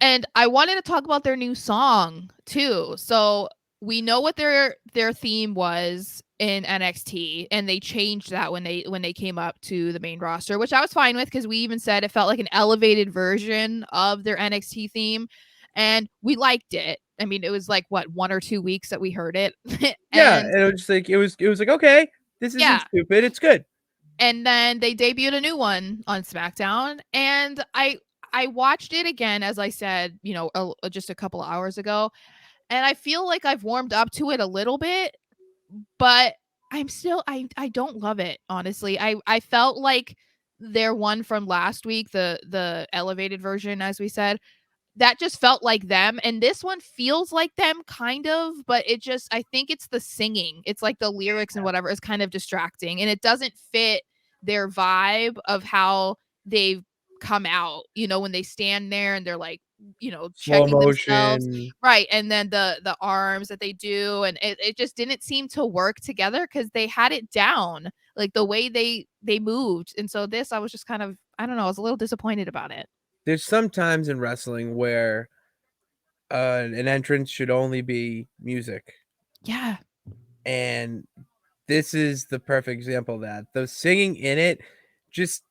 And I wanted to talk about their new song too. So we know what their theme was in NXT, and they changed that when they came up to the main roster, which I was fine with because we even said it felt like an elevated version of their NXT theme, and we liked it. I mean, it was like what 1 or 2 weeks that we heard it, Yeah, and and it was just like it was like, okay, this isn't yeah, stupid. It's good. and then they debuted a new one on SmackDown, and I watched it again, as I said, just a couple of hours ago, and I feel like I've warmed up to it a little bit, but I don't love it, honestly. I felt like their one from last week, the elevated version, as we said, that just felt like them, and this one feels like them kind of, but I think it's the singing. It's like the lyrics and whatever is kind of distracting, and it doesn't fit their vibe of how they've come out, when they stand there and they're like, Slow checking themselves. motion. Right. And then the arms that they do, and it just didn't seem to work together because they had it down, like the way they moved. And so this, I was just kind of, I don't know, I was a little disappointed about it. There's some times in wrestling where an entrance should only be music, Yeah. and this is the perfect example of that. The singing in it just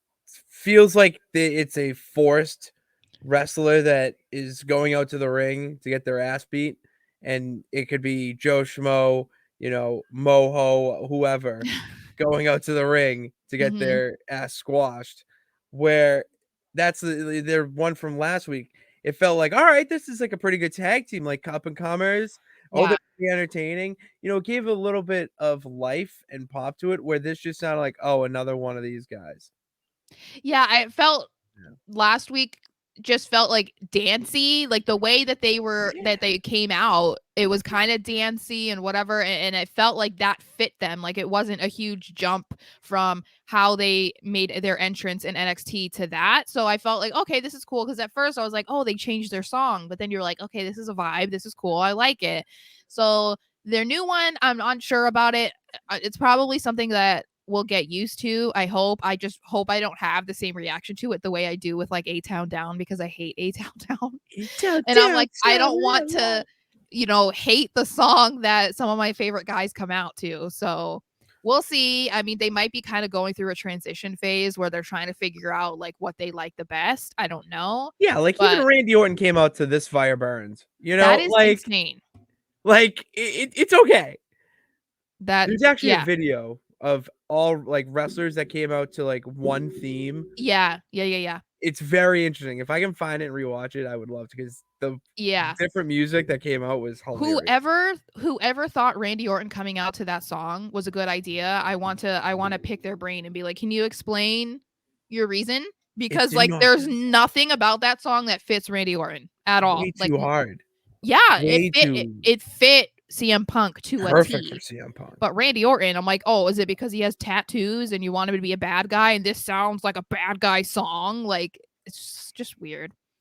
feels like it's a forced wrestler that is going out to the ring to get their ass beat, and it could be Joe Schmo, Moho, whoever, going out to the ring to get Mhm. their ass squashed. Where that's their one from last week. It felt like, all right, this is like a pretty good tag team, like Cup and Commerce. Oh, they're Yeah. pretty entertaining. It gave a little bit of life and pop to it, where this just sounded like, oh, another one of these guys. Yeah, I felt Yeah. last week just felt like dancey, like the way that they came out, it was kind of dancey and whatever, and it felt like that fit them. Like it wasn't a huge jump from how they made their entrance in NXT to that. So I felt like, okay, this is cool, because at first I was like, oh, they changed their song, but then you're like, okay, this is a vibe, this is cool, I like it. So their new one, I'm unsure about it. It's probably something that we'll get used to. I hope. I just hope I don't have the same reaction to it the way I do with like A Town Down, because I hate A Town Down. Down, And I'm down, like, I don't want to, hate the song that some of my favorite guys come out to. So we'll see. I mean, they might be kind of going through a transition phase where they're trying to figure out like what they like the best. I don't know. Yeah, like even But Randy Orton came out to "This Fire Burns." that is Like insane. it's okay. That There's actually a yeah. video of all like wrestlers that came out to like one theme. Yeah. Yeah. Yeah. Yeah. It's very interesting. If I can find it and rewatch it, I would love to, because the Yeah. different music that came out was hilarious. Whoever thought Randy Orton coming out to that song was a good idea, I want to pick their brain and be like, "Can you explain your reason?" It Because did like not there's nothing about that song that fits Randy Orton at all. way Like too hard. yeah, it Way fit it, too it fit CM Punk to a perfect for T. CM Punk. But Randy Orton, I'm like, "Oh, is it because he has tattoos and you want him to be a bad guy and this sounds like a bad guy song?" Like it's just weird.